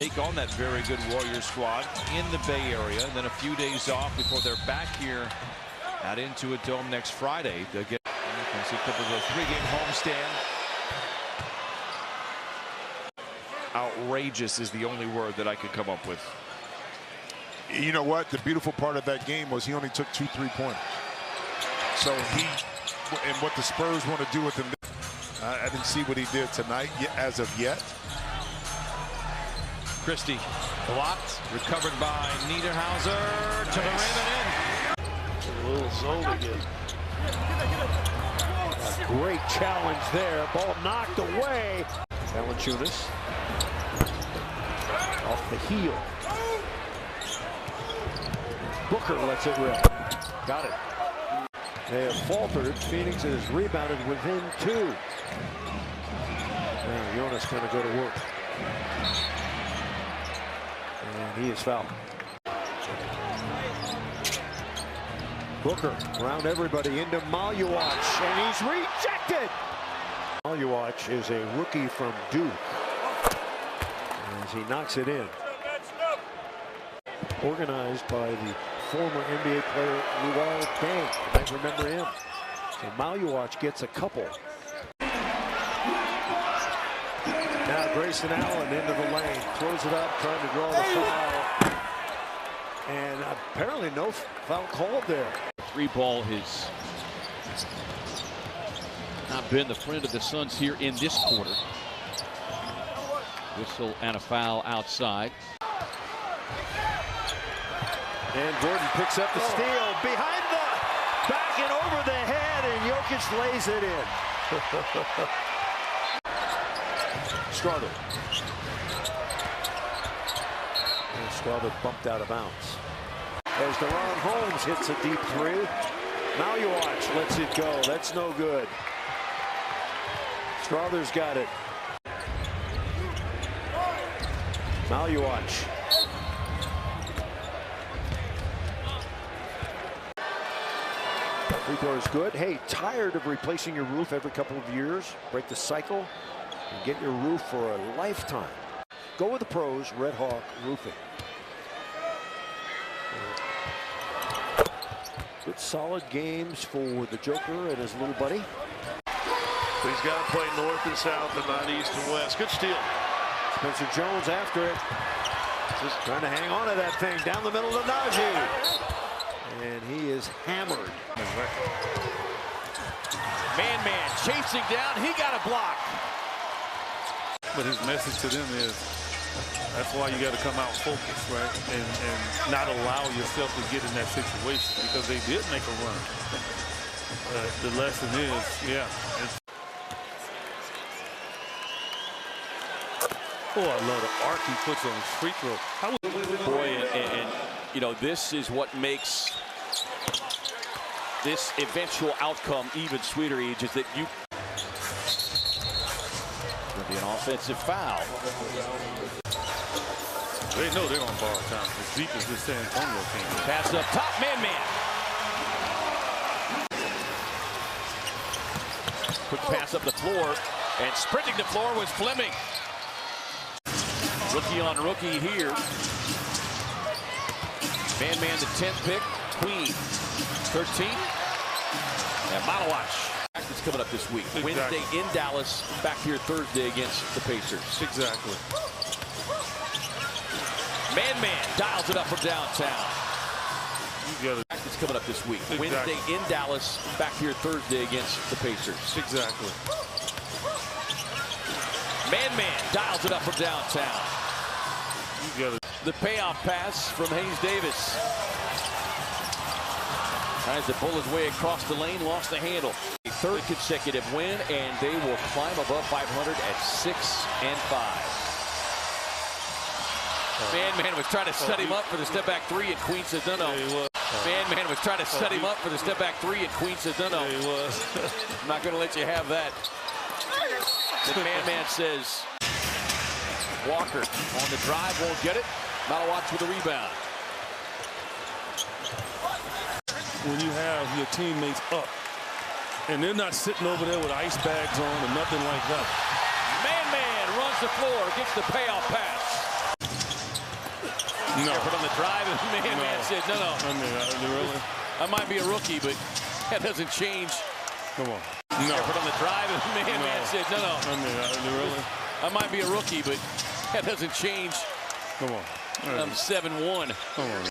Take on that very good Warrior squad in the Bay Area, and then a few days off before they're back here at Intuit Dome next Friday to get a couple of a 3-game homestand. Outrageous is the only word that I could come up with. You know what? The beautiful part of that game was he only took 2 3-pointers. So and what the Spurs want to do with him, I didn't see what he did tonight as of yet. Christie blocked, recovered by Niederhauser to the rim and in. A little zone again. A great challenge there. Ball knocked away. Valanciunas off the heel. Booker lets it rip. Got it. They have faltered. Phoenix has rebounded within 2. And Jonas going to go to work. And he is fouled. Booker around everybody into Maluach, and he's rejected. Maluach is a rookie from Duke as he knocks it in. Organized by the former NBA player Luol Deng. You might remember him. So Maluach gets a couple. Now Grayson Allen into the lane, throws it up, trying to draw the foul. And apparently no foul called there. 3-ball has not been the friend of the Suns here in this quarter. Whistle and a foul outside. And Gordon picks up the steal behind the back and over the head, and Jokic lays it in. Struggle. And Struggle bumped out of bounds. As Deron Holmes hits a deep 3. Maluach lets it go. That's no good. Strother's got it. Maluach. Free throw is good. Hey, tired of replacing your roof every couple of years? Break the cycle and get your roof for a lifetime. Go with the pros, Red Hawk Roofing. Good solid games for the Joker and his little buddy. He's got to play north and south and not east and west. Good steal. Spencer Jones after it. Just trying to hang on to that thing down the middle of Najee. And he is hammered. Man chasing down. He got a block. But his message to them is that's why you got to come out focused, right? And not allow yourself to get in that situation because they did make a run. The lesson is, yeah. Oh, I love the arc he puts on his free throw. Boy, and you know, this is what makes this eventual outcome even sweeter, Age, is that you going to be an offensive foul. They know they're on borrowed time. As deep as this San Antonio team. Pass up top, man. Quick pass up the floor, and sprinting the floor was Fleming. Rookie on rookie here. Man, the 10th pick. Queen, 13th. And Maluach. Practice coming up this week. Exactly. Wednesday in Dallas. Back here Thursday against the Pacers. Exactly. Man dials it up from downtown. Practice coming up this week. Exactly. Wednesday in Dallas. Back here Thursday against the Pacers. Exactly. Man dials it up from downtown. The payoff pass from Hayes Davis. Tries to pull his way across the lane, lost the handle. A 3rd consecutive win, and they will climb above 500 at 6-5. Man was trying to set him up for the step back 3, and Queen says no. Man was trying to set him up for the step back 3, and Queen says no. I'm not going to let you have that. The man says Walker on the drive, won't get it. Maluach with the rebound. When you have your teammates up and they're not sitting over there with ice bags on or nothing like that. Man runs the floor, gets the payoff pass. No. Effort on the drive, and man said, no. I mean, really? I might be a rookie, but that doesn't change. Come on. No. Effort on the drive, and man said, no. I mean, really? I might be a rookie, but that doesn't change. Come on. I'm 7-1. Come on.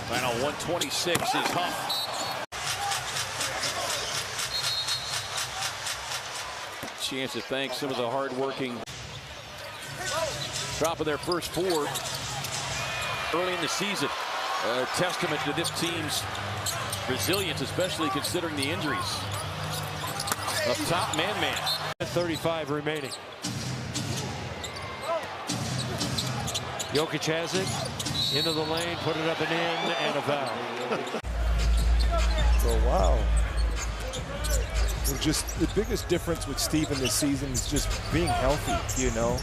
Final 126 is Huff. Chance to thank some of the hard-working. Dropping their first 4 early in the season. A testament to this team's resilience, especially considering the injuries. Up top, man. 35 remaining. Jokic has it. Into the lane, put it up and in, and a foul. Oh, wow. Just the biggest difference with Steven this season is just being healthy, you know.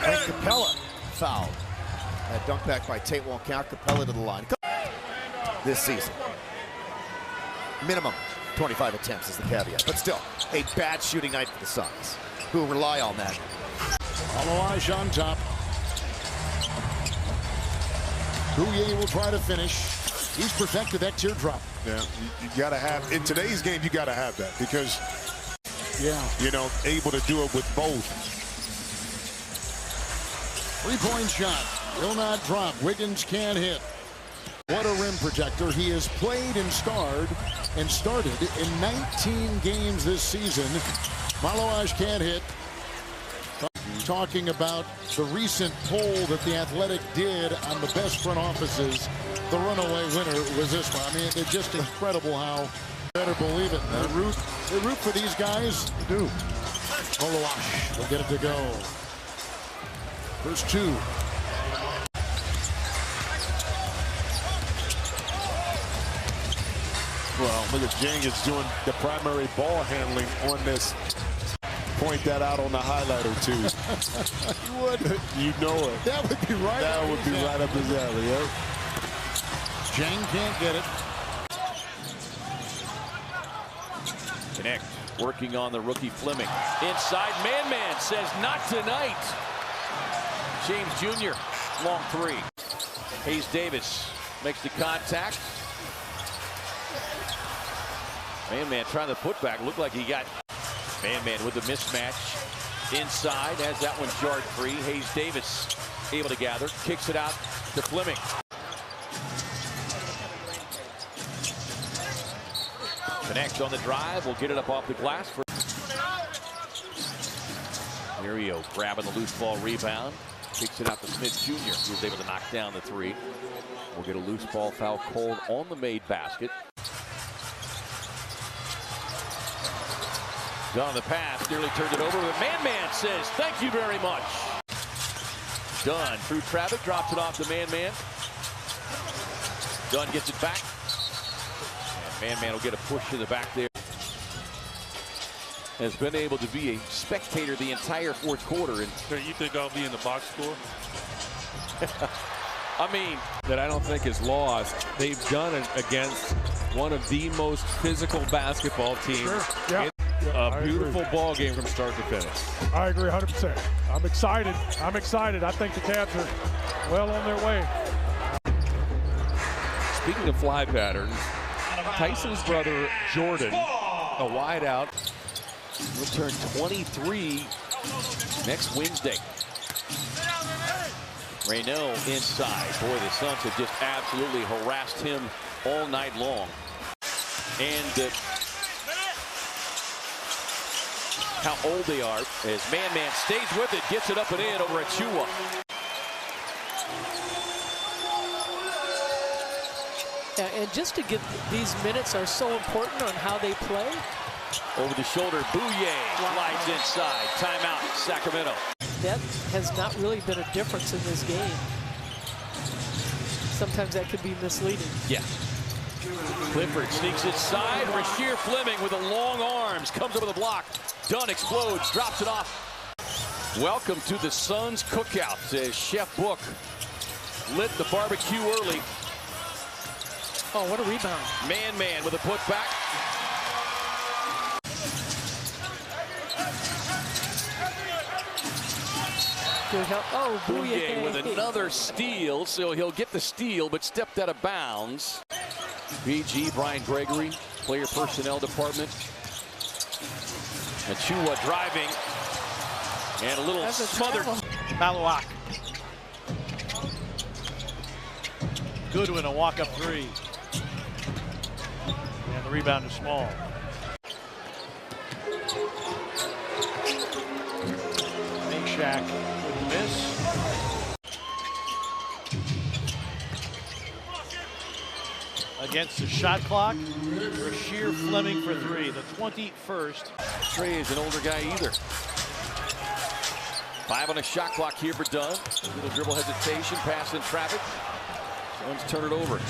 And Capella fouled. A dunk back by Tate won't count. Capella to the line. This season. Minimum 25 attempts is the caveat. But still, a bad shooting night for the Suns, who rely on that. Maluach on top. Bouye will try to finish. He's perfected that teardrop. Yeah, you got to have, in today's game, you got to have that because, you know, able to do it with both. Three-point shot. Will not drop. Wiggins can't hit. What a rim protector. He has played and started in 19 games this season. Maluach can't hit. Talking about the recent poll that The Athletic did on the best front offices, the runaway winner was this one. I mean, it's just incredible how, better believe it. They root for these guys. They do. Maluach will get it to go. First 2. Well, look at Jenkins doing the primary ball handling on this. Point that out on the highlighter, too. You would. You know it. That would be right. That would be right up his alley, yeah. Jang can't get it. Connect, working on the rookie Fleming. Inside, man says not tonight. James Jr., long 3. Hayes Davis makes the contact. Man trying to put back. Looked like he got man with the mismatch. Inside, has that one jarred free. Hayes Davis able to gather. Kicks it out to Fleming. Connects on the drive. Will get it up off the glass. Mario grabbing the loose ball rebound. Kicks it out to Smith Jr. He was able to knock down the 3. We'll get a loose ball foul called on the made basket. On the pass, nearly turned it over, but man says thank you very much. Dunn through traffic, drops it off to man. Dunn gets it back. And man will get a push to the back there. Has been able to be a spectator the entire 4th quarter. And You think I'll be in the box score? I mean, that I don't think is lost. They've done it against one of the most physical basketball teams. Sure. Yeah. A beautiful ball game from start to finish. I agree 100%. I'm excited. I think the Cavs are well on their way. Speaking of fly patterns, Tyson's brother Jordan, a wide out, will turn 23 next Wednesday. Raynell inside. Boy, the Suns have just absolutely harassed him all night long. And how old they are as man stays with it, gets it up and in over Achua. And just to get these minutes are so important on how they play. Over the shoulder, Bouye slides inside. Timeout, Sacramento. That has not really been a difference in this game. Sometimes that could be misleading. Yeah. Clifford sneaks inside. Rasheer Fleming with the long arms comes over the block. Dunn explodes, drops it off. Welcome to the Suns cookout as Chef Book lit the barbecue early. Oh, what a rebound. Man with a putback. Good help. Oh, Bouye with another steal, so he'll get the steal, but stepped out of bounds. BG, Brian Gregory, player personnel department. Achua driving, and a little smothered. Maluach. Goodwin, a walk-up three. And the rebound is Small. Shaq with a miss. Against the shot clock, Rasheer Fleming for three, the 21st. Trey is an older guy either. 5 on a shot clock here for Dunn. Little dribble hesitation, pass in traffic. Suns turn it over.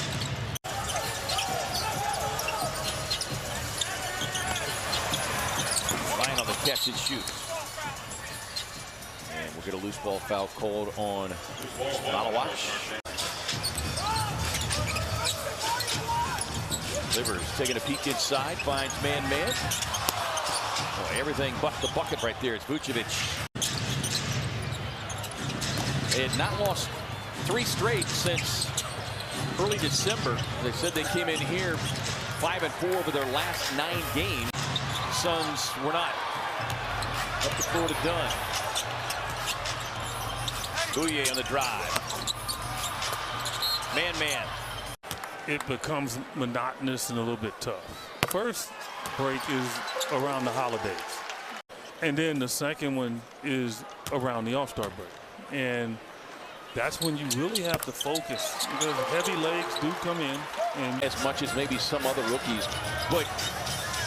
Ryan on the catch and shoot. And we'll get a loose ball foul called on Maluach. Livers taking a peek inside, finds man. Oh, everything but the bucket right there. It's Vucevic. They had not lost 3 straight since early December. They said they came in here 5-4 for their last 9 games. Suns were not. Up the floor to Dunn. Bouye on the drive. Man. It becomes monotonous and a little bit tough. First break is around the holidays. And then the second one is around the All-Star break. And that's when you really have to focus, because heavy legs do come in. And as much as maybe some other rookies. But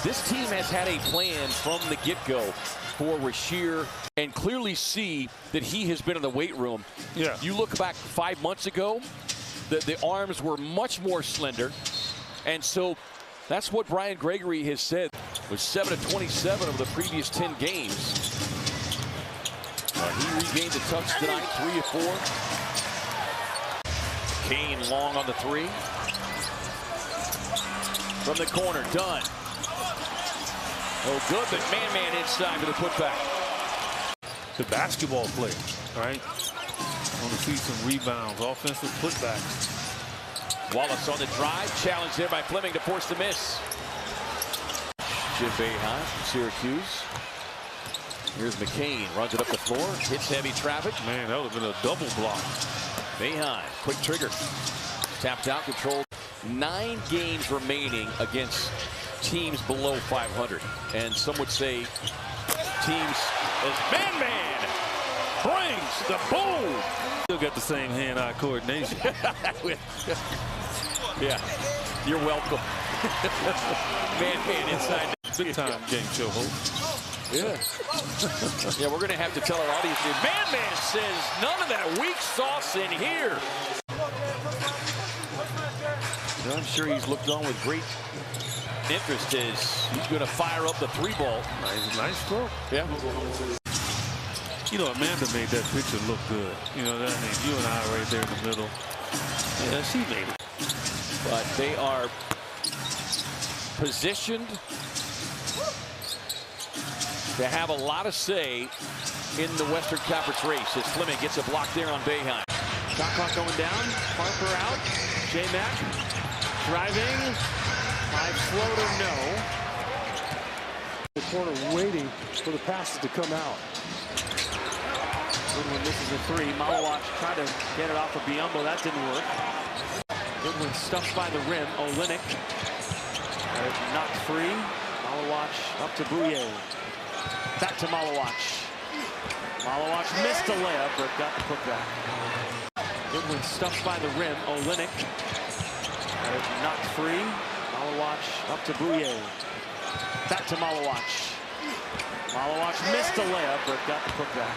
this team has had a plan from the get-go for Rasheer, and clearly see that he has been in the weight room. Yeah. You look back 5 months ago, the arms were much more slender. And so that's what Brian Gregory has said. Was 7 of 27 over the previous 10 games. He regained the touch tonight, 3 of 4. Kane long on the 3. From the corner, Dunn. Oh, good, but man inside with a putback. the basketball player, right? Want to see some rebounds, offensive putbacks. Wallace on the drive, challenged there by Fleming to force the miss. Jim Boeheim from Syracuse. Here's McCain, runs it up the floor, hits heavy traffic. Man, that would have been a double block. Boeheim, quick trigger. Tapped out, controlled. 9 games remaining against teams below 500. And some would say teams as Man brings the boom. Still got the same hand-eye coordination. Yeah, you're welcome. Man inside. Big time game show host. Yeah. Yeah, we're going to have to tell our audience. Man says none of that weak sauce in here. I'm sure he's looked on with great interest as he's going to fire up the 3-ball. Nice throw. Yeah. You know, Amanda made that picture look good. You know, that means you and I right there in the middle. Yeah, she made it. But they are positioned to have a lot of say in the Western Conference race as Fleming gets a block there on Boeheim. Shot clock going down. Harper out. J-Mac driving. High floater, no. The corner waiting for the passes to come out. Goodwin misses a 3. Maluach tried to get it off of Biyombo. That didn't work. Goodwin stuffed by the rim. Olynyk knocked free. Maluach up to Bouye. Back to Maluach. Maluach missed a layup, but got the putback. Goodwin stuffed by the rim. Olynyk knocked free. Maluach up to Bouye. Back to Maluach. Maluach missed a layup, but got the putback.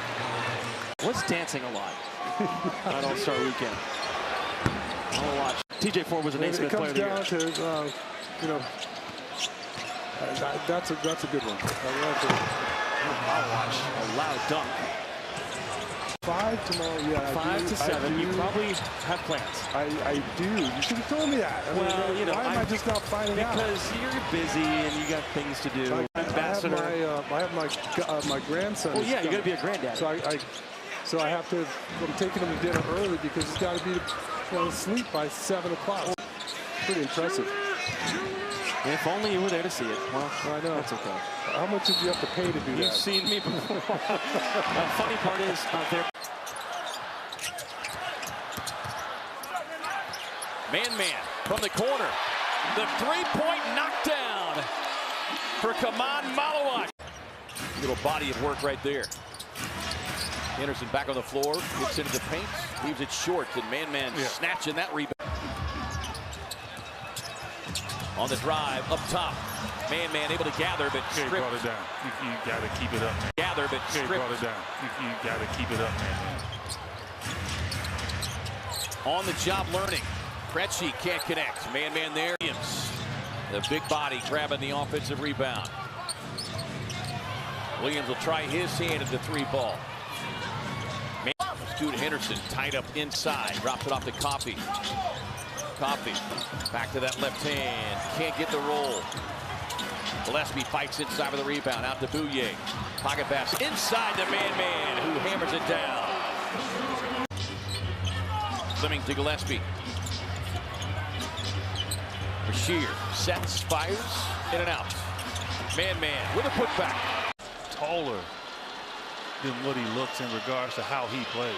Was dancing a lot on All-Star Weekend. Maluach. TJ Ford was a Naismith player of the year. It comes down to, you know, that's a good one. Maluach, a loud dunk. 5 tomorrow, yeah. 5 to 7. You probably have plans. I do. You should have told me that. Well, you know, why am I just not finding out? Because you're busy and you got things to do. I have my grandson. Well, yeah, you got to be a granddad. So I have to. I'm taking him to dinner early because he's got to be asleep by 7 o'clock. Pretty impressive. If only you were there to see it. Well, I know. That's okay. How much did you have to pay to do that? You've seen me before. The funny part is there. Man from the corner. The three-point knockdown for Khaman Maluach. Little body of work right there. Anderson back on the floor, gets into the paint, leaves it short, and Man snatching that rebound. On the drive, up top. Man able to gather, but stripped. Brought it down. You got to keep it up, man. Gather, but stripped. Brought it down. You got to keep it up, man. On the job learning. Krejci can't connect. Man there. Williams, the big body grabbing the offensive rebound. Williams will try his hand at the 3-ball. Scoot Henderson tied up inside. Drops it off to Coffey. Coffey back to that left hand. Can't get the roll. Gillespie fights inside for the rebound. Out to Bouye. Pocket pass inside to Man who hammers it down. Fleming to Gillespie. Rasheer sets, fires, in and out. Man with a putback. Taller than what he looks in regards to how he plays.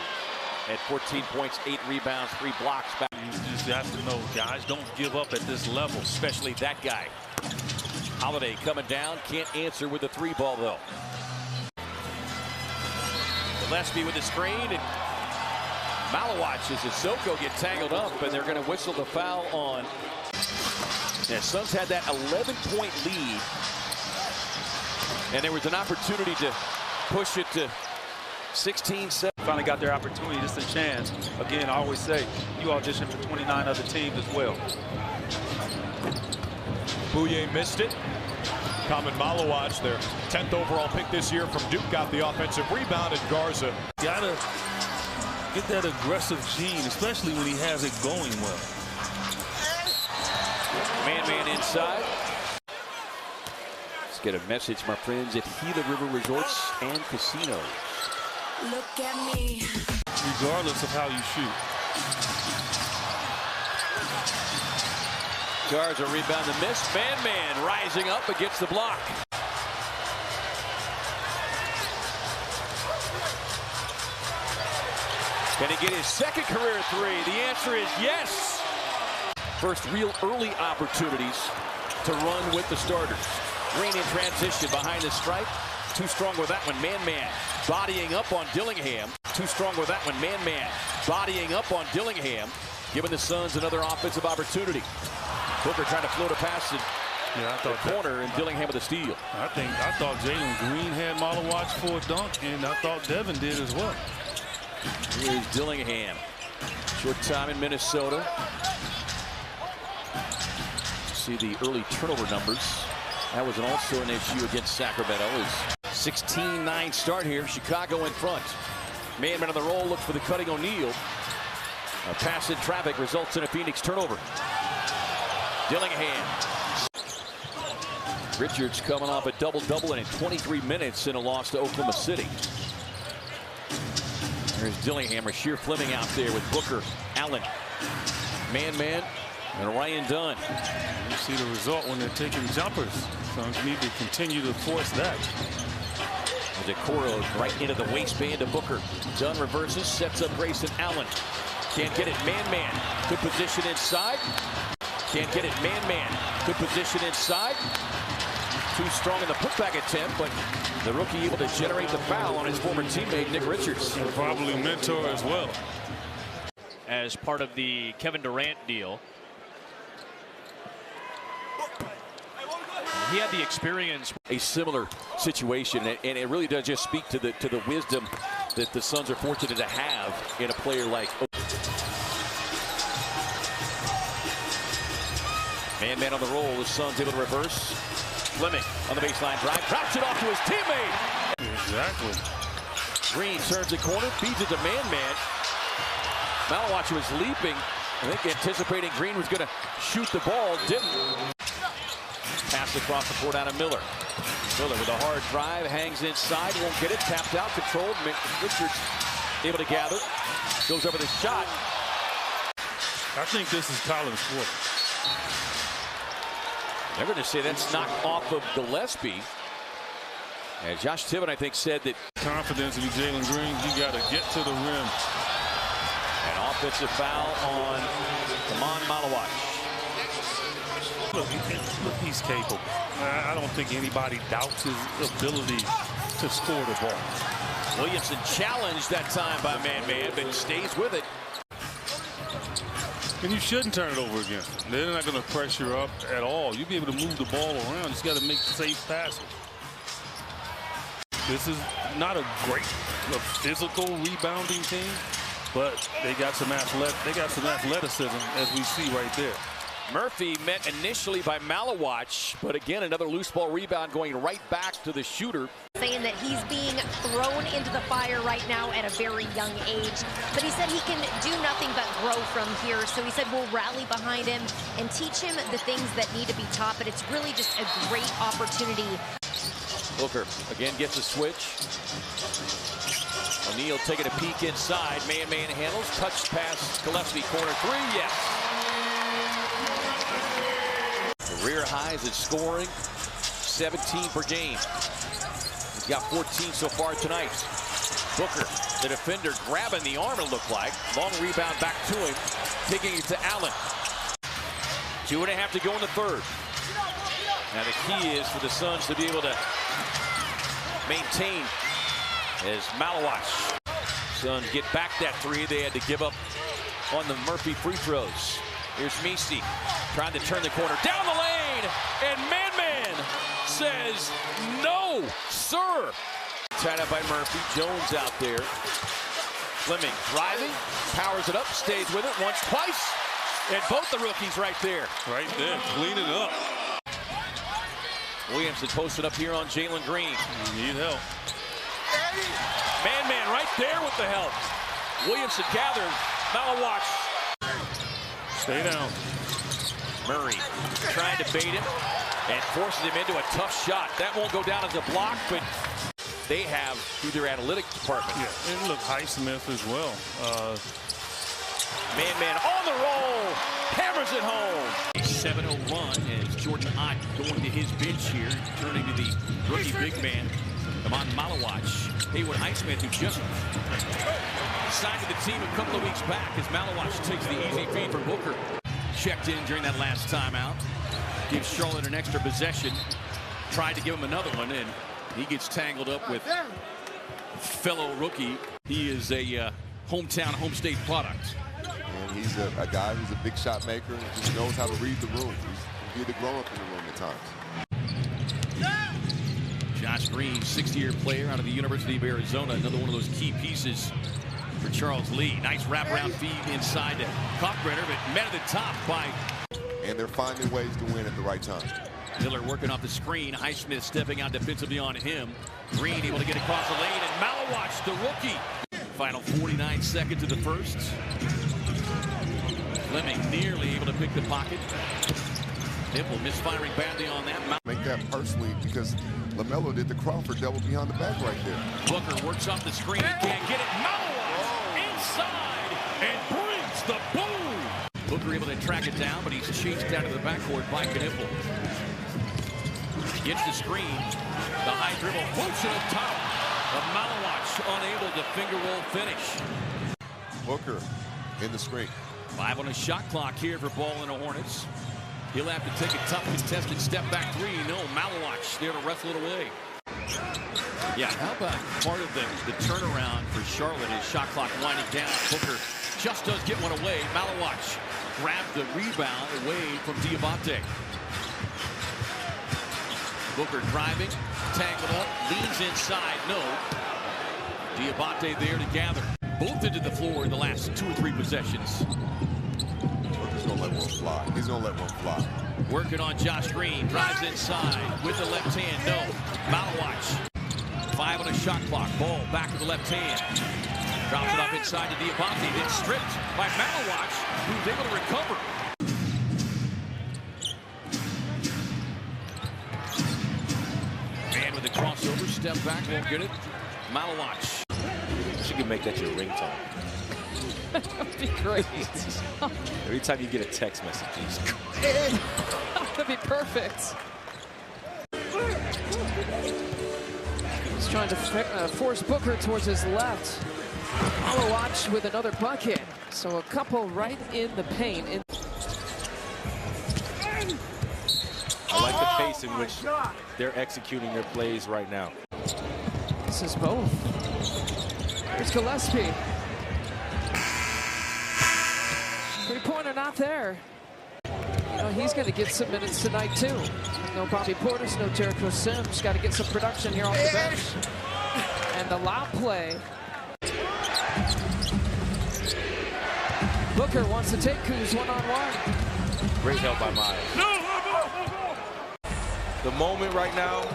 At 14 points, 8 rebounds, 3 blocks. You just have to know, guys, don't give up at this level. Especially that guy. Holiday coming down, can't answer with the 3-ball though. Gillespie with the screen, and Maluach as Sissoko get tangled up, and they're going to whistle the foul on. Yeah, Suns had that 11-point lead, and there was an opportunity to push it to 16-7. Finally got their opportunity, just a chance. Again, I always say, you audition for 29 other teams as well. Bouye missed it. Khaman Maluach, their 10th overall pick this year from Duke, got the offensive rebound, and Garza. Gotta get that aggressive gene, especially when he has it going well. Man inside. Let's get a message, my friends, at Gila River Resorts and Casinos. Look at me. Regardless of how you shoot. Garza rebound the miss. Man rising up against the block. Can he get his second career 3? The answer is yes. First real early opportunities to run with the starters. Green in transition behind the stripe. Too strong with that one. Man bodying up on Dillingham. Too strong with that one. Man bodying up on Dillingham. Giving the Suns another offensive opportunity. Booker trying to float a pass in the corner, and Dillingham with a steal. I thought Jalen Green had Maluach for a dunk, and I thought Devin did as well. Here's Dillingham. Short time in Minnesota. See the early turnover numbers. That was also an issue against Sacramento. It's 16-9 start here. Chicago in front. Man on the roll, looks for the cutting O'Neal. A pass in traffic results in a Phoenix turnover. Dillingham. Richards coming off a double-double in 23 minutes in a loss to Oklahoma City. There's Dillingham. Rasheer Fleming out there with Booker, Allen. Man, and Ryan Dunn. You see the result when they're taking jumpers. Suns need to continue to force that. Decoro right into the waistband of Booker. Dunn reverses, sets up Grayson Allen. Can't get it. Man. Good position inside. Can't get it. Man. Good position inside. Too strong in the putback attempt, but the rookie able to generate the foul on his former teammate, Nick Richards. And probably mentor as well. As part of the Kevin Durant deal. He had the experience. A similar situation, and it really does just speak to the wisdom that the Suns are fortunate to have in a player like. Man on the roll. The Suns able to reverse. Fleming on the baseline drive. Drops it off to his teammate. Exactly. Green turns the corner, feeds it to man-man. Maluach was leaping, I think anticipating Green was going to shoot the ball, didn't. Pass across the court out of Miller. Miller with a hard drive, hangs inside, won't get it, tapped out, controlled. Richards able to gather, goes over the shot. I think this is Collins' quarter. They're going to say that's knocked off of Gillespie. And Josh Tibbin, I think, said that confidence in Jalen Green, he got to get to the rim. An offensive foul on Khaman Maluach. Look, he's capable. I don't think anybody doubts his ability to score the ball. Williamson challenged that time by man-man, but stays with it. And you shouldn't turn it over again. They're not going to pressure up at all. You'll be able to move the ball around. You just got to make safe passes. This is not a great physical rebounding team, but they got some athleticism, as we see right there. Murphy met initially by Maluach, but again another loose ball rebound going right back to the shooter. Saying that he's being thrown into the fire right now at a very young age, but he said he can do nothing but grow from here. So he said we'll rally behind him and teach him the things that need to be taught, but it's really just a great opportunity. Booker again gets a switch. O'Neal taking a peek inside. Man-man handles. Touch pass. Gillespie corner three. Yes. Career highs in scoring. 17 per game. He's got 14 so far tonight. Booker, the defender, grabbing the arm, it looked like. Long rebound back to him. Taking it to Allen. 2.5 to go in the third. Now the key is for the Suns to be able to maintain as Maluach. Suns get back that three. They had to give up on the Murphy free throws. Here's Misi trying to turn the corner down the lane, and man-man says no, sir. Tied up by Murphy. Jones out there. Fleming driving, powers it up, stays with it once, twice, and both the rookies right there. Right there, clean it up. Williamson posted up here on Jalen Green. You need help. Man-man right there with the help. Williamson gathered. Maluach. Stay down. Murray trying to bait him and forces him into a tough shot. That won't go down as a block, but they have through their analytics department. Yeah, and look, Highsmith as well. Man-man on the roll. Hammers it home. A 7-0 run as Jordan Ott going to his bench here, turning to the rookie big man, Khaman Maluach. Haywood Highsmith, who just signed to the team a couple of weeks back, as Maluach takes the easy feed from Booker. Checked in during that last timeout. Gives Charlotte an extra possession. Tried to give him another one, and he gets tangled up with fellow rookie. He is a hometown, home state product. And he's a guy who's a big shot maker and just knows how to read the room. He's the grown-up in the room at times. Josh Green, 60-year player out of the University of Arizona. Another one of those key pieces for Charles Lee. Nice wraparound feed inside to Kalkbrenner, but met at the top by... And they're finding ways to win at the right time. Miller working off the screen. Highsmith stepping out defensively on him. Green able to get across the lane, and Maluach, the rookie. Final 49 seconds of the first. Fleming nearly able to pick the pocket. Nipple misfiring badly on that. Make that personally because LaMelo did the Crawford double behind the back right there. Booker works off the screen, can't get it. Maluach inside and brings the boom. Booker able to track it down, but he's chased out of the backcourt by Knipple. Gets the screen. The high dribble puts it up top. But Maluach unable to finger roll finish. Booker in the screen. 5 on the shot clock here for Ball and the Hornets. He'll have to take a tough contested step back three. No, Maluach there to wrestle it away. Yeah, how about part of the turnaround for Charlotte is shot clock winding down. Booker just does get one away. Maluach grabbed the rebound away from Diabate. Booker driving, tangled up, leans inside, no. Diabate there to gather. Both into the floor in the last 2 or 3 possessions. Booker's gonna let one fly. He's gonna let one fly. Working on Josh Green, drives inside with the left hand, no. Maluach 5 on a shot clock. Ball back to the left hand. Drops it up inside to Diabate. Then stripped by Maluach, who's able to recover. Man with the crossover, step back, won't get it. Maluach. You could make that your ringtone. That would be great. Every time you get a text message, you just That would be perfect. He's trying to force Booker towards his left. Maluach with another bucket. So a couple right in the paint. I like the pace in which they're executing their plays right now. This is both. Here's Gillespie. Three-pointer not there. You know, he's going to get some minutes tonight, too. No Bobby Portis, no Jericho Sims. Got to get some production here off the bench. And the lob play. Booker wants to take Kuz one-on-one. Great help by Miles. The moment right now,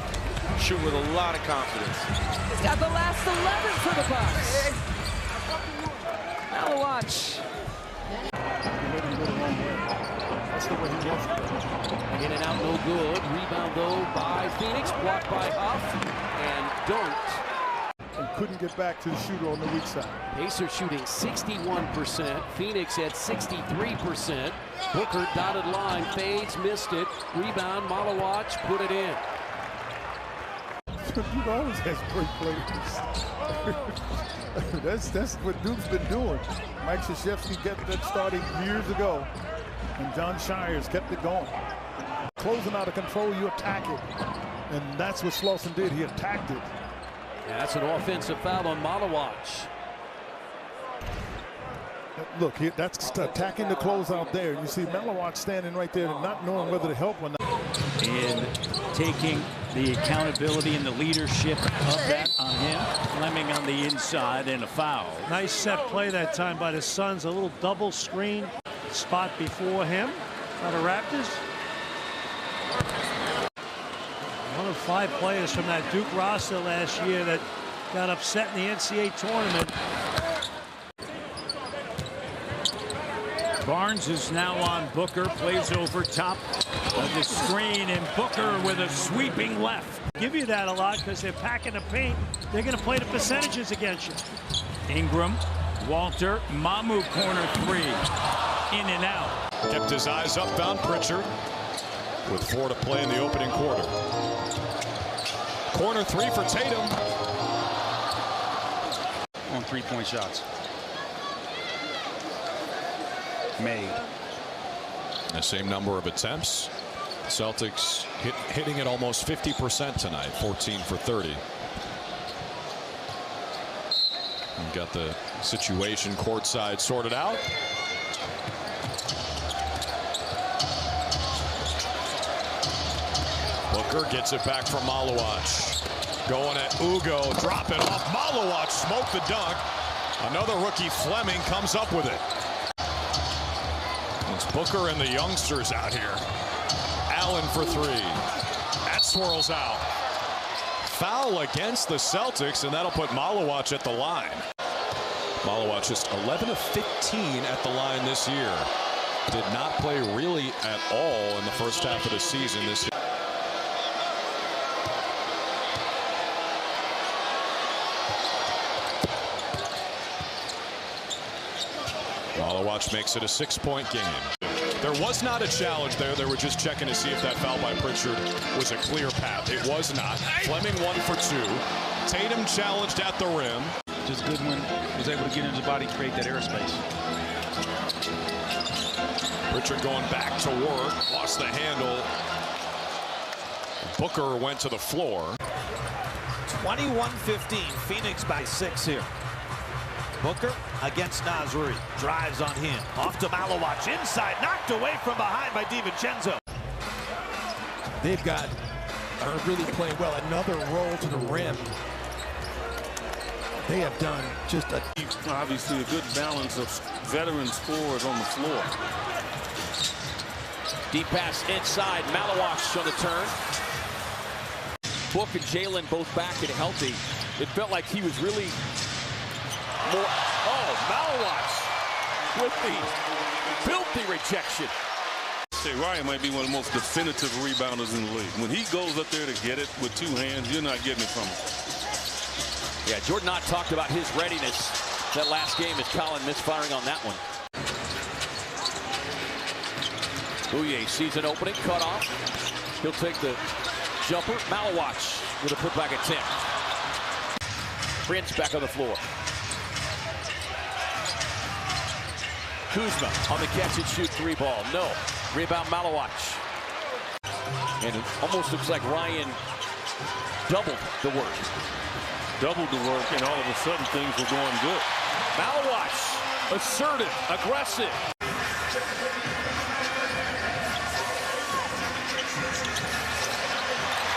shoot with a lot of confidence. He's got the last 11 for the Bucks. Maluach. That's the way he wants it. In and out, no good. Rebound, though, by Phoenix. Blocked by Huff. And dunked. And couldn't get back to the shooter on the weak side. Pacers shooting 61%. Phoenix at 63%. Booker dotted line, fades, missed it. Rebound, Maluach put it in. Duke always has great players. that's what Duke's been doing. Mike Krzyzewski got that started years ago, and John Shires kept it going. Closing out of control, you attack it, and that's what Slauson did. He attacked it. Yeah, that's an offensive foul on Maluach. Look, that's attacking the closeout there. You see Maluach standing right there and not knowing whether to help or not. And taking the accountability and the leadership of that on him. Fleming on the inside and a foul. Nice set play that time by the Suns. A little double screen spot before him by the Raptors. One of 5 players from that Duke roster last year that got upset in the NCAA tournament. Barnes is now on Booker, plays over top of the screen, and Booker with a sweeping left. Give you that a lot because they're packing the paint. They're going to play the percentages against you. Ingram, Walter, Mamu corner 3, in and out. Kept his eyes up, found Pritchard with 4 to play in the opening quarter. Corner 3 for Tatum. On 3-point shots. Made. The same number of attempts. Celtics hitting it almost 50% tonight, 14 for 30. And got the situation courtside sorted out. Booker gets it back from Maluach. Going at Ugo, drop it off. Maluach smoked the dunk. Another rookie, Fleming, comes up with it. It's Booker and the youngsters out here. Allen for 3. That swirls out. Foul against the Celtics, and that'll put Maluach at the line. Maluach just 11 of 15 at the line this year. Did not play really at all in the first half of the season this year. Maluach makes it a 6-point game. There was not a challenge there. They were just checking to see if that foul by Pritchard was a clear path. It was not. Fleming 1 for 2. Tatum challenged at the rim. Just Goodwin was able to get in his body, create that airspace. Pritchard going back to work. Lost the handle. Booker went to the floor. 21-15. Phoenix by 6 here. Booker against Nasri. Drives on him. Off to Maluach. Inside. Knocked away from behind by DiVincenzo. They've got really playing well. Another roll to the rim. They have done just a... Obviously a good balance of veteran scorers on the floor. Deep pass inside. Maluach on the turn. Book and Jalen both back and healthy. It felt like he was really more. Oh, Maluach with the filthy rejection. Say Ryan might be one of the most definitive rebounders in the league. When he goes up there to get it with two hands, you're not getting it from him. Yeah, Jordan Knott talked about his readiness that last game as Colin misfiring on that one. Bouye sees an opening, cut off. He'll take the jumper. Maluach with a putback attempt. Prince back on the floor. Kuzma on the catch and shoot three ball. No. Rebound Maluach. And it almost looks like Ryan doubled the work. Doubled the work, and all of a sudden things were going good. Maluach, assertive, aggressive.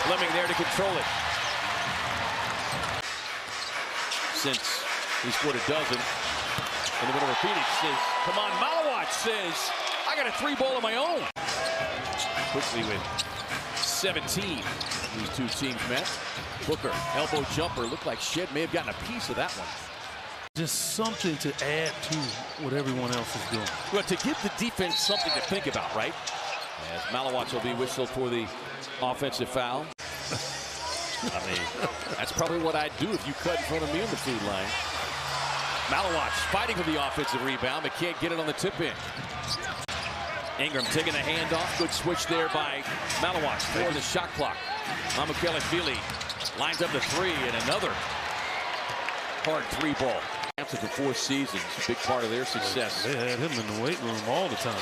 Fleming there to control it. Since he scored a dozen in the middle of Phoenix, says, come on, Maluach says, I got a three ball of my own. Quickly with 17, these two teams met. Booker, elbow jumper, looked like Shed may have gotten a piece of that one. Just something to add to what everyone else is doing. Well, to give the defense something to think about, right? As Maluach will be whistled for the offensive foul. I mean, that's probably what I'd do if you cut in front of me on the food line. Maluach fighting for the offensive rebound, but can't get it on the tip in. Ingram taking a handoff. Good switch there by Maluach for the shot clock. Mamukelashvili lines up the three, and another hard three ball. After the 4 seasons, a big part of their success. They had him in the weight room all the time.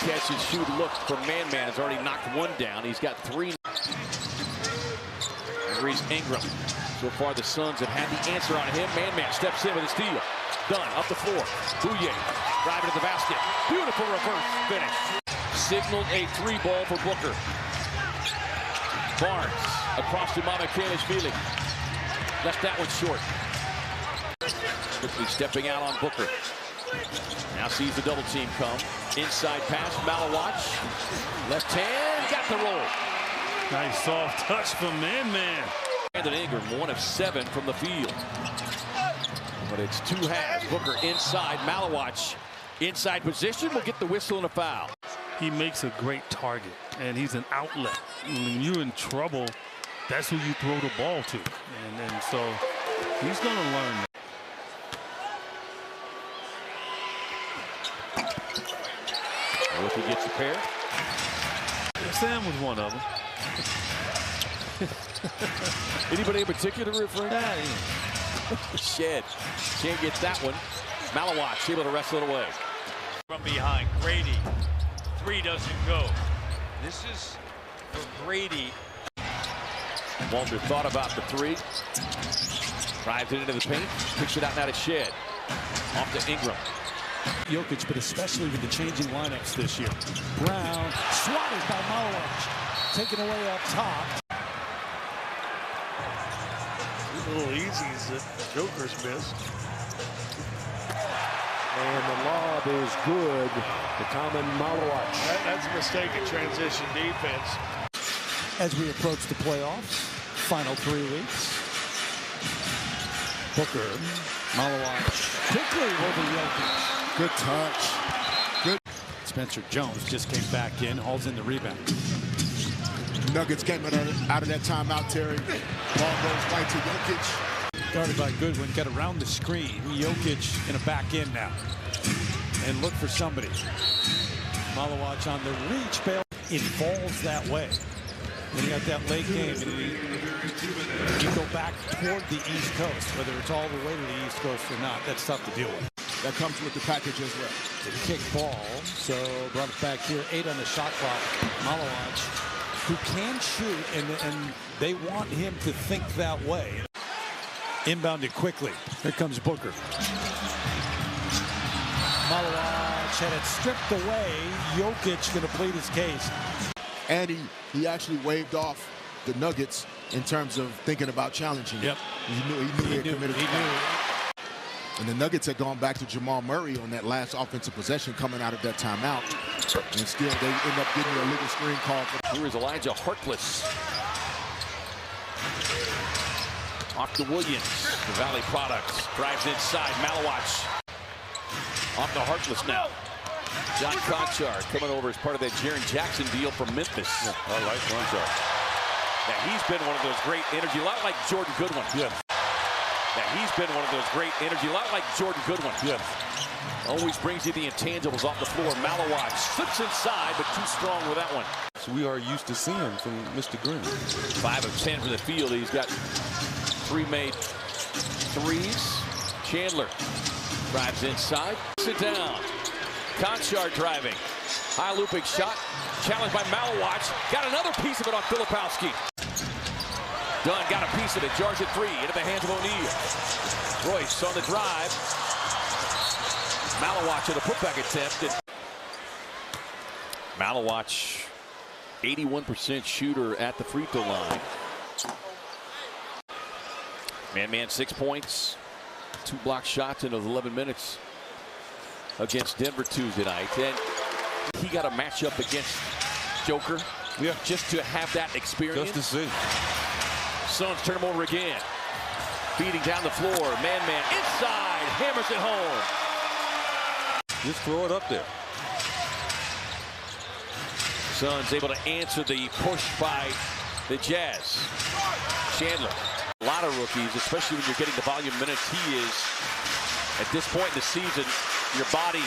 Catch and shoot look from Man has already knocked one down. He's got 3. Here's Ingram. So far, the Suns have had the answer on him. Man steps in with a steal. Done. Up the floor. Bouye driving to the basket. Beautiful reverse finish. Signaled a 3 ball for Booker. Barnes across to Mamukelashvili. Left that one short. Quickly stepping out on Booker. Now sees the double team come. Inside pass, Maluach. Left hand, got the roll. Nice soft touch from Man. Brandon Ingram, 1 of 7 from the field. But it's 2 halves. Booker inside, Maluach inside position will get the whistle and a foul. He makes a great target, and he's an outlet. When you're in trouble, that's who you throw the ball to. And so he's going to learn that. If he gets a pair. Sam was one of them. Anybody in particular referring? Shed can't get that one. Maluach able to wrestle it away. From behind, Grady. 3 doesn't go. This is for Grady. Walter thought about the 3. Drives it into the paint. Picks it out now to Shed. Off to Ingram. Jokic, but especially with the changing lineups this year. Brown swatted by Maluach. Taken away up top. A little easy as the Joker's missed. And the lob is good to Khaman Maluach. That's a mistake in transition defense. As we approach the playoffs, final 3 weeks. Booker, Maluach, quickly over Jokic. Good touch. Good. Spencer Jones just came back in, hauls in the rebound. Nuggets came out of that timeout, Terry. Ball goes right to Jokic. Guarded by Goodwin, got around the screen. Jokic in a back end now. And look for somebody. Maluach on the reach, bail. It falls that way. When you got that late game, and you go back toward the East Coast, whether it's all the way to the East Coast or not, that's tough to deal with. That comes with the package as well. The kick ball, so brought it back here. 8 on the shot clock. Maluach, who can shoot, and they want him to think that way. Inbounded quickly. Here comes Booker. Maluach had it stripped away. Jokic going to plead his case. And he actually waved off the Nuggets in terms of thinking about challenging. Yep. He knew he had committed. He knew. And the Nuggets had gone back to Jamal Murray on that last offensive possession coming out of that timeout. And still they end up getting a illegal screen call. Here is Elijah Harkless. Off to Williams. The Valley Products drives inside. Maluach off to Harkless now. John Conchar coming over as part of that Jaren Jackson deal from Memphis. Yeah, I like Conchar. Yeah, he's been one of those great energy, a lot like Jordan Goodwin. Yeah. Yeah, he's been one of those great energy, a lot like Jordan Goodwin. Yeah. Always brings you the intangibles off the floor. Maluach slips inside, but too strong with that one. So we are used to seeing from Mr. Green. 5 of 10 from the field. He's got 3 made threes. Chandler drives inside. Sit down. Conchar driving. High looping shot. Challenged by Maluach. Got another piece of it on Filipowski. Dunn got a piece of it. Jars at 3 into the hands of O'Neal. Royce on the drive. Maluach with a putback attempt. Maluach, 81% shooter at the free throw line. Man, 6 points. 2 block shots in those 11 minutes against Denver Tuesday night. And he got a matchup against Joker. Yeah. Just to have that experience. Just to see. Suns turn him over again. Beating down the floor. Man, inside. Hammers it home. Just throw it up there. Suns able to answer the push by the Jazz. Chandler. A lot of rookies, especially when you're getting the volume minutes he is. At this point in the season, your body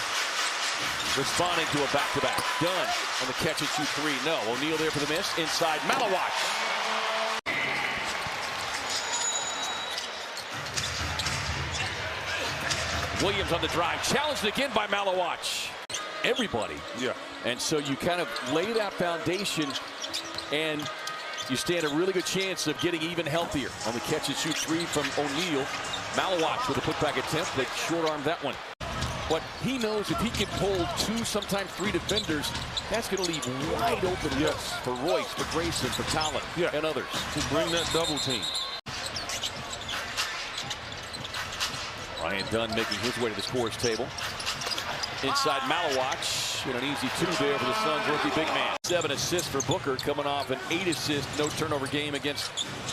responding to a back-to-back. Dunn on the catch and shoot 3. No. O'Neal there for the miss. Inside. Maluach. Williams on the drive. Challenged again by Maluach. Everybody. Yeah. And so you kind of lay that foundation and you stand a really good chance of getting even healthier. On the catch and shoot 3 from O'Neal. Maluach with a putback attempt. They short-armed that one. But he knows if he can pull 2, sometimes 3 defenders, that's going to leave wide open looks for Royce, for Grayson, for Talon, and others. To bring that double team. Ryan Dunn making his way to the scorer's table. Inside Maluach, and an easy 2 there for the Suns rookie big man. 7 assists for Booker, coming off an 8-assist, no-turnover game against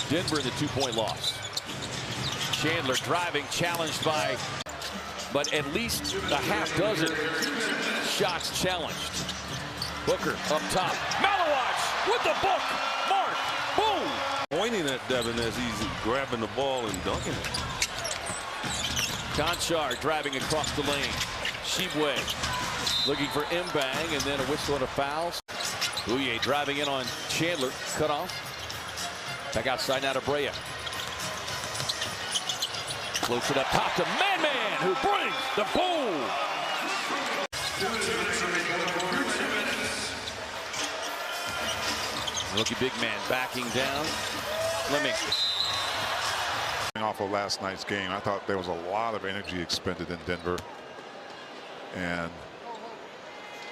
Denver in the 2-point loss. Chandler driving, challenged by, but at least a half dozen shots challenged. Booker up top. Maluach with the book. Mark. Boom. Pointing at Devin as he's grabbing the ball and dunking it. Conchar driving across the lane. Shibwe looking for Mbang, and then a whistle and a foul. Bouye driving in on Chandler. Cut off. Back outside now to Brea. Floats it up top to Man, who brings the boom. Rookie big man backing down. Fleming. Off of last night's game, I thought there was a lot of energy expended in Denver and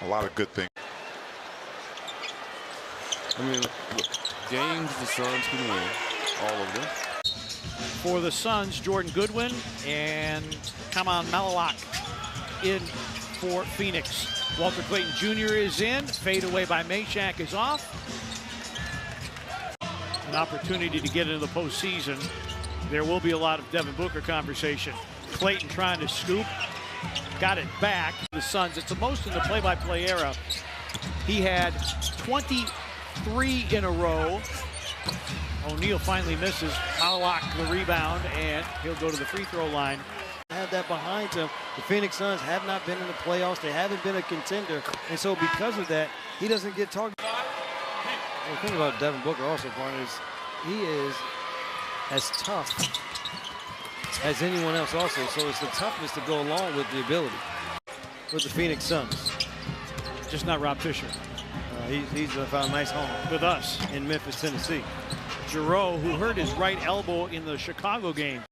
a lot of good things. I mean, look, games the Suns can win, all of them. For the Suns, Jordan Goodwin and Khaman Maluach in for Phoenix. Walter Clayton Jr. is in. Fade away by Meshack is off. An opportunity to get into the postseason. There will be a lot of Devin Booker conversation. Clayton trying to scoop. Got it back. The Suns, it's the most in the play-by-play era. He had 23 in a row. O'Neal finally misses. Maluach the rebound, and he'll go to the free throw line. Have that behind him. The Phoenix Suns have not been in the playoffs. They haven't been a contender. And so because of that, he doesn't get targeted. The thing about Devin Booker also, partner, is he is as tough as anyone else also. So it's the toughness to go along with the ability with the Phoenix Suns. Just not Rob Fisher. He's found a nice home with us in Memphis, Tennessee. Giroux, who hurt his right elbow in the Chicago game.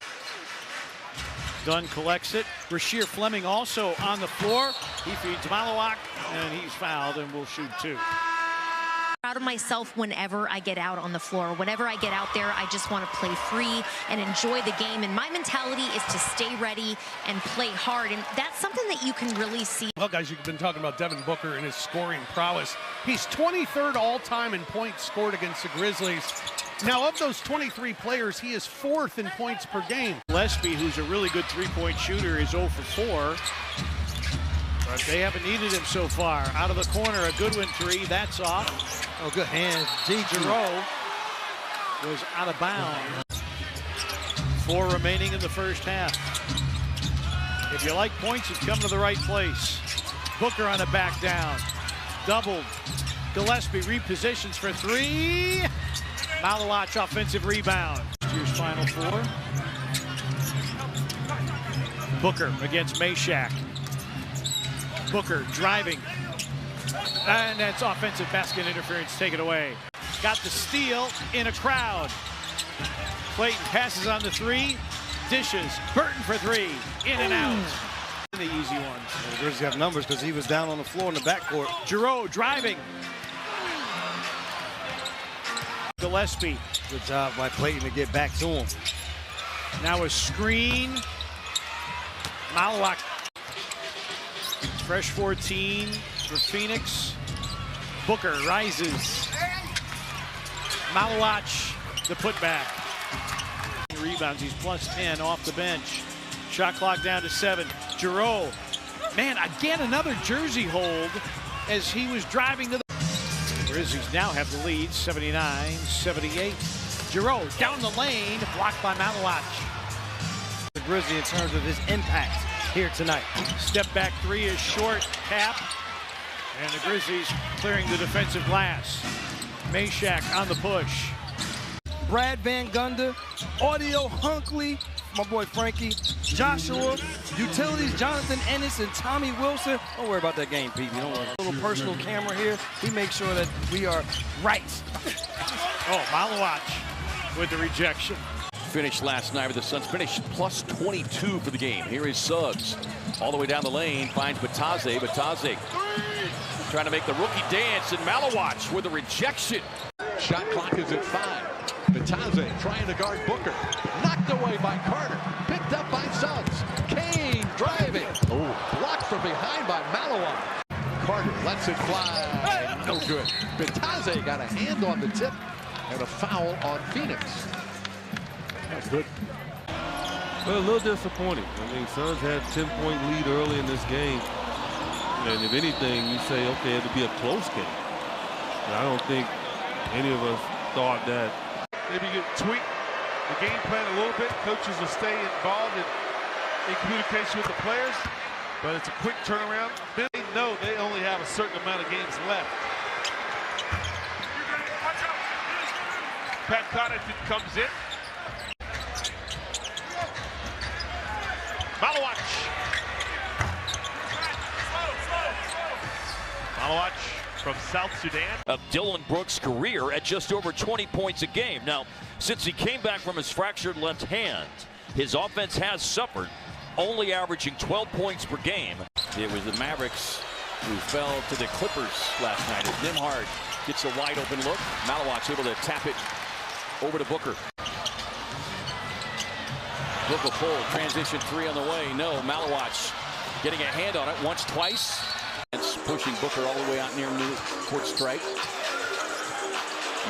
Dunn collects it. Rasheer Fleming also on the floor. He feeds Maluach, and he's fouled and will shoot 2. Proud of myself whenever I get out on the floor. Whenever I get out there, I just want to play free and enjoy the game. And my mentality is to stay ready and play hard. And that's something that you can really see. Well, guys, you've been talking about Devin Booker and his scoring prowess. He's 23rd all-time in points scored against the Grizzlies. Now, of those 23 players, he is 4th in points per game. Gillespie, who's a really good three-point shooter, is 0 for 4. But they haven't needed him so far. Out of the corner, a Goodwin three. That's off. Oh, good hands. Giroux was out of bounds. 4 remaining in the first half. If you like points, it's coming to the right place. Booker on a back down. Doubled. Gillespie repositions for 3. Maluach offensive rebound. Here's final 4. Booker against Maluach. Booker driving. And that's offensive basket interference. Take it away. Got the steal in a crowd. Clayton passes on the 3. Dishes. Burton for 3. In and out. The easy ones. The Grizzlies have numbers because he was down on the floor in the backcourt. Giroux driving. Gillespie. Good job by Clayton to get back to him. Now a screen. Maluach. Fresh 14 for Phoenix. Booker rises. Maluach, the putback. Rebounds, he's plus 10 off the bench. Shot clock down to 7. Giroux, man, again another jersey hold as he was driving to the... Grizzlies now have the lead, 79-78. Giroux down the lane, blocked by Maluach. The Grizzlies in terms of his impact here tonight. Step back 3 is short, tap. And the Grizzlies clearing the defensive glass. Maluach on the push. Brad Van Gundy, Audio Hunkley, my boy Frankie, Joshua, Utilities, Jonathan Ennis, and Tommy Wilson. Don't worry about that game, Pete. Don't worry. A little personal camera here. We make sure that we are right. Oh, Maluach with the rejection. Finished last night with the Suns. Finished plus 22 for the game. Here is Suggs. All the way down the lane. Finds Batadze. Batadze trying to make the rookie dance. And Maluach with a rejection. Shot clock is at 5. Batadze trying to guard Booker. Knocked away by Carter. Picked up by Suggs. Kane driving. Oh, blocked from behind by Maluach. Carter lets it fly. No good. Batadze got a hand on the tip and a foul on Phoenix. That's good. Well, a little disappointing. I mean, Suns had a 10-point lead early in this game. And if anything, you say, okay, it'll be a close game. But I don't think any of us thought that. Maybe you tweak the game plan a little bit. Coaches will stay involved in communication with the players. But it's a quick turnaround. They know they only have a certain amount of games left. Pat Connaughton comes in. Maluach. Maluach from South Sudan. Of Dylan Brooks' career at just over 20 points a game. Now, since he came back from his fractured left hand, his offense has suffered, only averaging 12 points per game. It was the Mavericks who fell to the Clippers last night as Nembhard gets a wide open look. Maluach able to tap it over to Booker. Booker pull, transition 3 on the way. No, Maluach getting a hand on it once, twice. It's pushing Booker all the way out near court strike.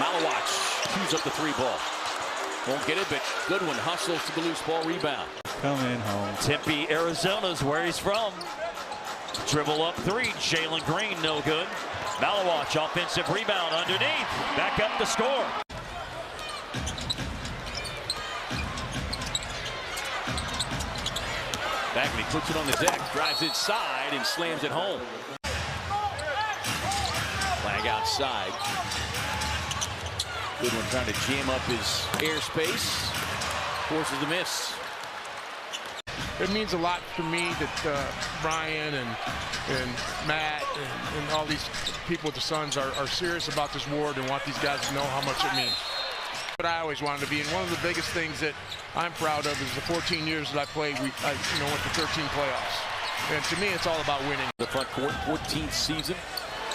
Maluach cues up the 3 ball. Won't get it, but Goodwin hustles to the loose ball rebound. Coming home. Tempe, Arizona's where he's from. Dribble up 3, Jalen Green, no good. Maluach, offensive rebound underneath. Back up the score. Back and he puts it on the deck, drives inside and slams it home. Flag outside. Goodwin trying to jam up his airspace. Forces the miss. It means a lot for me that Brian and Matt and all these people with the Suns are serious about this award and want these guys to know how much it means. But I always wanted to be, and one of the biggest things that I'm proud of is the 14 years that I played, I went to 13 playoffs. And to me, it's all about winning. The front court, 14th season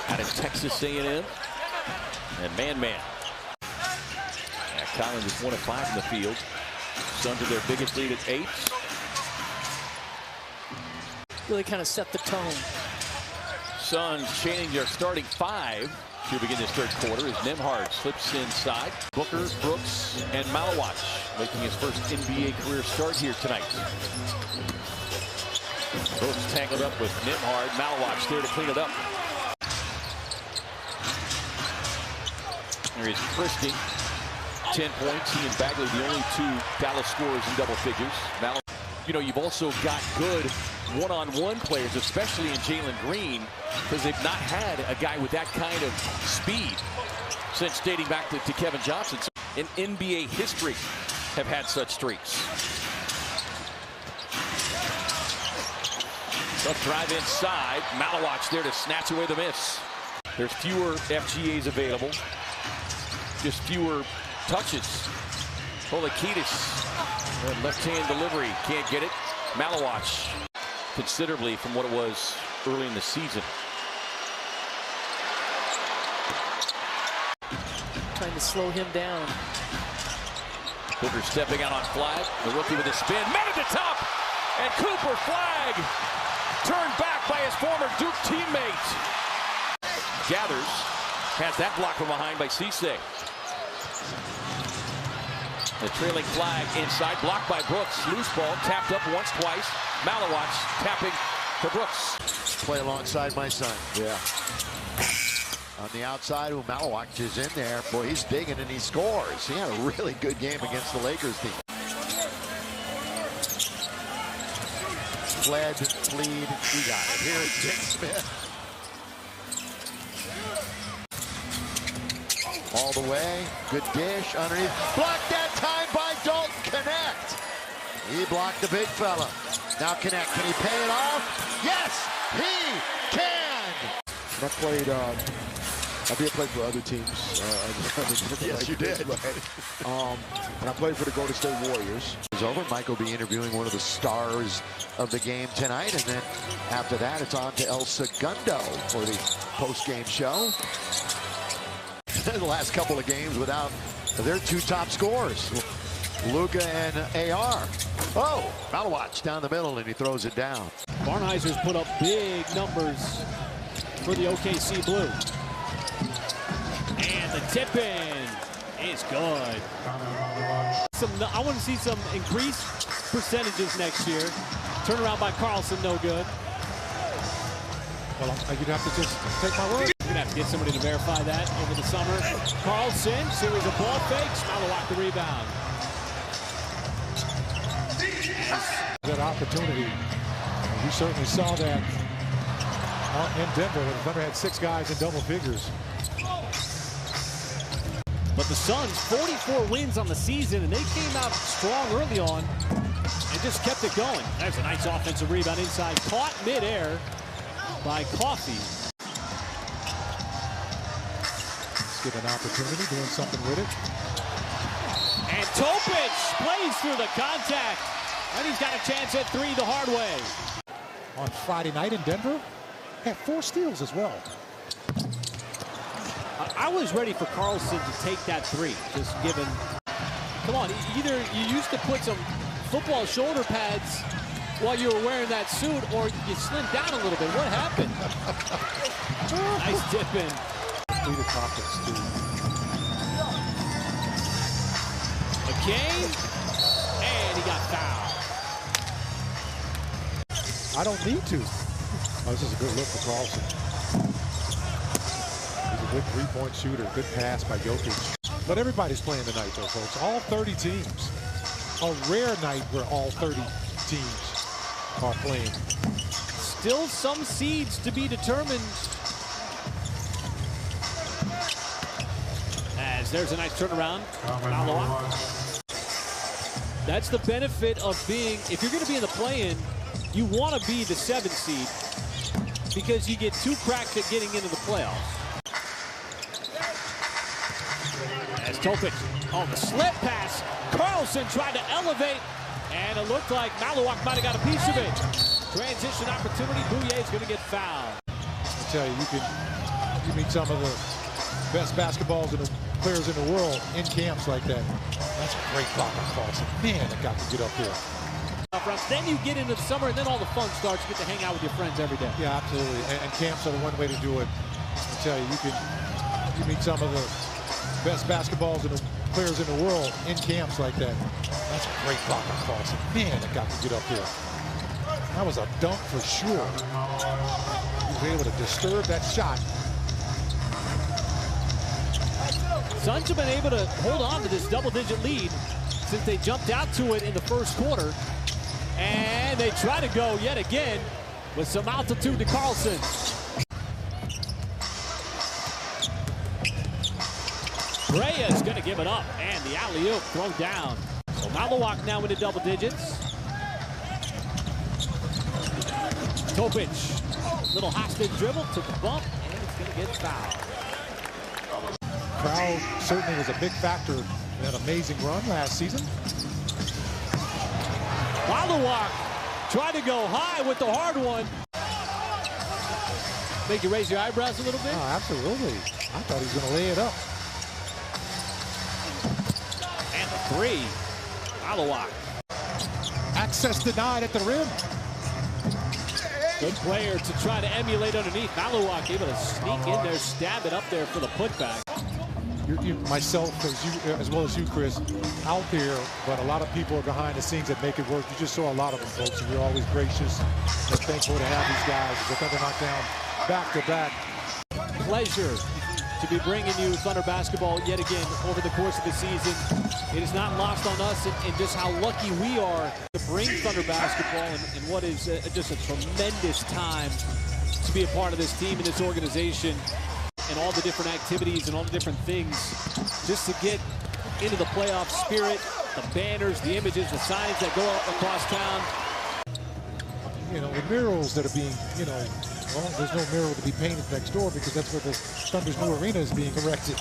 out of Texas A&M. And man. Collins is 1 of 5 in the field. Suns are their biggest lead at 8. Really kind of set the tone. Suns changing their starting 5. to begin this third quarter as Nembhard slips inside. Booker, Brooks, and Maluach making his first NBA career start here tonight. Brooks tangled up with Nembhard. Maluach there to clean it up. There is Christie, 10 points. He and Bagley, the only two Dallas scorers in double figures. You know, you've also got good one-on-one players, especially in Jalen Green, because they've not had a guy with that kind of speed since dating back to Kevin Johnson. In NBA history have had such streaks. Tough drive inside. Maluach there to snatch away the miss. There's fewer FGAs available. Just fewer touches. Polakidis, left-hand delivery, can't get it. Maluach considerably from what it was early in the season. Trying to slow him down. Booker stepping out on flag. The rookie with a spin. Met at the top. And Cooper flag. Turned back by his former Duke teammate. Gathers. Has that block from behind by Cisse. The trailing flag inside, blocked by Brooks. Loose ball, tapped up once, twice. Maluach tapping for Brooks. Play alongside my son. Yeah. On the outside, Maluach is in there. Boy, he's digging and he scores. He had a really good game against the Lakers team. Fled, lead, we got it. Here is Dick Smith. All the way, good dish underneath. Blocked that time by Dalton Connect. He blocked the big fella. Now Connect, can he pay it off? Yes, he can. I played, I did play for other teams. Yes, you did. And I played for the Golden State Warriors. It's over. Mike will be interviewing one of the stars of the game tonight. And then after that, it's on to El Segundo for the post-game show. The last couple of games without their two top scorers, Luka and AR. Oh, Maluach down the middle and he throws it down. Barnheiser's put up big numbers for the OKC Blue. And the tip-in is good. I want to see some increased percentages next year. Turnaround by Carlson, no good. Well, you'd have to just take my word. We're going to have to get somebody to verify that over the summer. Carlson, series of ball fakes. Maluach the rebound. That opportunity. We certainly saw that in Denver. The Thunder had 6 guys in double figures. But the Suns, 44 wins on the season, and they came out strong early on and just kept it going. There's a nice offensive rebound inside. Caught midair by Coffey. Let's get an opportunity, doing something with it. And Topic plays through the contact. And he's got a chance at 3 the hard way. On Friday night in Denver, had 4 steals as well. I was ready for Carlson to take that 3, just given. Come on, either you used to put some football shoulder pads while you were wearing that suit, or you slimmed down a little bit. What happened? Nice dip in. Leader topics too. McCain, and he got fouled. I don't need to. Oh, this is a good look for Carlson. He's a good three-point shooter. Good pass by Jokic. But everybody's playing tonight, though, folks. All 30 teams. A rare night where all 30 teams are playing. Still some seeds to be determined. As there's a nice turnaround. Maluach. That's the benefit of being, if you're going to be in the play-in, you want to be the 7th seed because you get 2 cracks at getting into the playoffs. As Topic on the slip pass, Carlson tried to elevate, and it looked like Maluach might have got a piece of it. Transition opportunity, Bouye is going to get fouled. I tell you, you meet some of the best basketballs and players in the world in camps like that. That's a great block on Carlson. Man, I got to get up there. Then you get into the summer, and then all the fun starts. You get to hang out with your friends every day. Yeah, absolutely. And camps are the one way to do it. I tell you, You meet some of the best players in the world in camps like that. That's a great block on Carlson. Man, it got to get up there. That was a dunk for sure. He was able to disturb that shot. Suns have been able to hold on to this double-digit lead since they jumped out to it in the first quarter. And they try to go yet again with some altitude to Carlson. Brea's going to give it up, and the alley-oop thrown down. So Maluach now into double digits. Topic, little hostage dribble, took a bump, and it's going to get fouled. Crowd certainly was a big factor in that amazing run last season. Maluach tried to go high with the hard one. Make you raise your eyebrows a little bit? Oh, absolutely. I thought he was going to lay it up. And the three. Maluach. Access denied at the rim. Good player to try to emulate underneath. Maluach able to sneak in there, stab it up there for the putback. Myself, as well as you, Chris, out there, but a lot of people are behind the scenes that make it work. You just saw a lot of them, folks, and we're always gracious and thankful to have these guys as the Thunder knock down back-to-back. Pleasure to be bringing you Thunder basketball yet again over the course of the season. It is not lost on us and just how lucky we are to bring Thunder basketball in what is just a tremendous time to be a part of this team and this organization and all the different activities and all the different things just to get into the playoff spirit, the banners, the images, the signs that go across town. You know, the murals that are being, well, there's no mural to be painted next door because that's where the Thunder's new arena is being erected.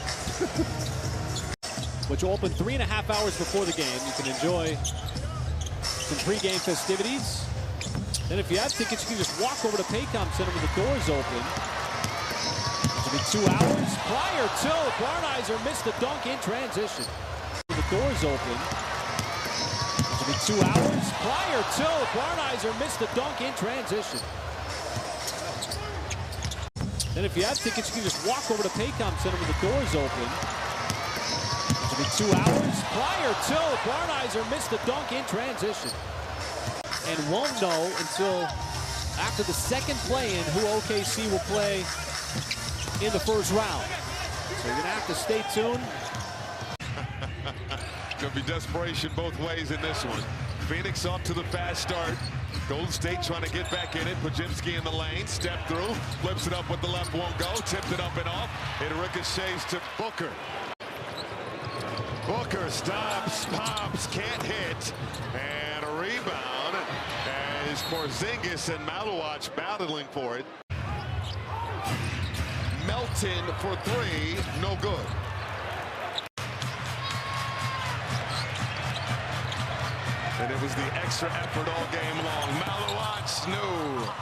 Which will open 3.5 hours before the game. You can enjoy some pregame festivities. Then if you have tickets, you can just walk over to Paycom Center when the doors open. It'll be 2 hours prior to Barnizer missed the dunk in transition. The doors open. It'll be 2 hours prior to Barnizer missed the dunk in transition. Then if you have tickets, you can just walk over to Paycom Center when the doors open. It'll be 2 hours prior to Barnizer missed the dunk in transition. And won't know until after the second play-in who OKC will play in the first round. So you're gonna have to stay tuned. Gonna be desperation both ways in this one. Phoenix off to the fast start. Golden State trying to get back in it. Pajimski in the lane, step through, flips it up with the left, won't go, tipped it up and off. It ricochets to Booker. Booker stops, pops, can't hit, and a rebound as Porzingis and Maluach battling for it. Melton for three, no good. And it was the extra effort all game long. Maluach, no.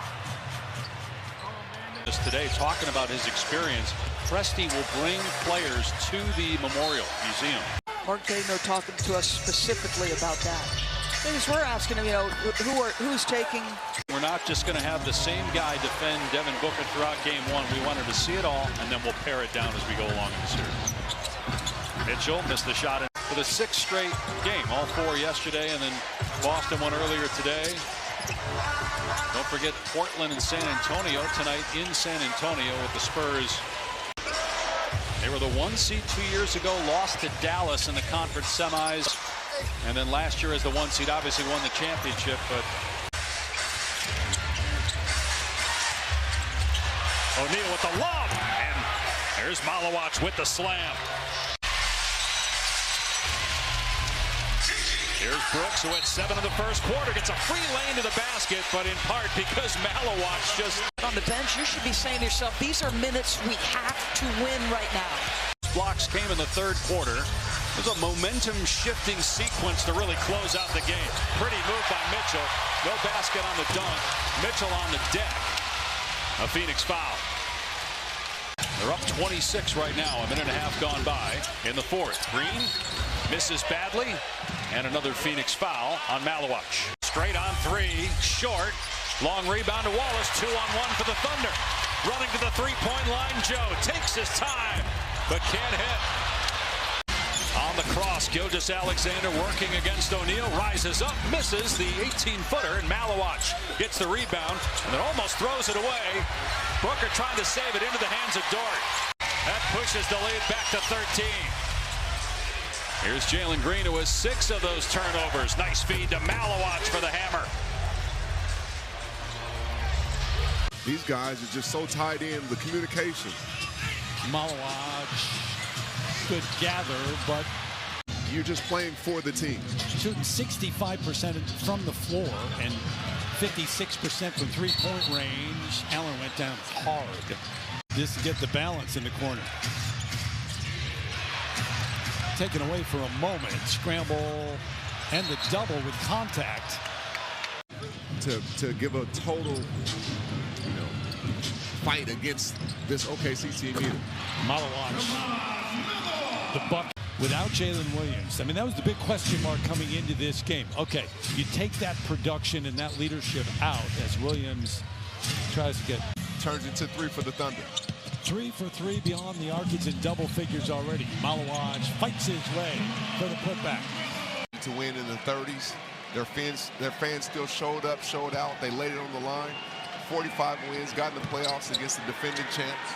Today, talking about his experience, Presti will bring players to the Memorial Museum. Mark Jagno talking to us specifically about that. Because we're asking him, who's taking. We're not just going to have the same guy defend Devin Booker throughout game one. We wanted to see it all, and then we'll pare it down as we go along in the series. Mitchell missed the shot for the 6th straight game. All 4 yesterday, and then Boston one earlier today. Don't forget Portland and San Antonio tonight in San Antonio with the Spurs. They were the 1 seed 2 years ago, lost to Dallas in the conference semis. And then last year as the 1 seed obviously won the championship, but O'Neal with the lob, and there's Maluach with the slam. Here's Brooks, who at 7 in the first quarter gets a free lane to the basket, but in part because Maluach just on the bench. You should be saying to yourself, these are minutes we have to win right now. Blocks came in the 3rd quarter. It was a momentum-shifting sequence to really close out the game. Pretty move by Mitchell. No basket on the dunk. Mitchell on the deck. A Phoenix foul. They're up 26 right now. A minute and a half gone by in the 4th. Green misses badly. And another Phoenix foul on Maluach. Straight on 3. Short. Long rebound to Wallace. 2-on-1 for the Thunder. Running to the 3-point line, Joe takes his time. but can't hit. On the cross, Gilgeous-Alexander working against O'Neal, rises up, misses the 18-footer, and Maluach gets the rebound, and then almost throws it away. Booker trying to save it into the hands of Dort. That pushes the lead back to 13. Here's Jalen Green, who has 6 of those turnovers. Nice feed to Maluach for the hammer. These guys are just so tied in, the communication. Maluach could gather, but you're just playing for the team. Shooting 65% from the floor and 56% from three-point range. Allen went down hard. Just to get the balance in the corner. Taken away for a moment. Scramble and the double with contact. To give a total, fight against this OKC team either. Maluach, the buck without Jalen Williams. I mean, that was the big question mark coming into this game. Okay, you take that production and that leadership out as Williams tries to get. Turns into 3 for the Thunder. 3 for 3 beyond the arc. It's in double figures already. Maluach fights his way for the putback. To win in the 30s. Their fans still showed up, showed out. They laid it on the line. 45 wins, got in the playoffs against the defending champs.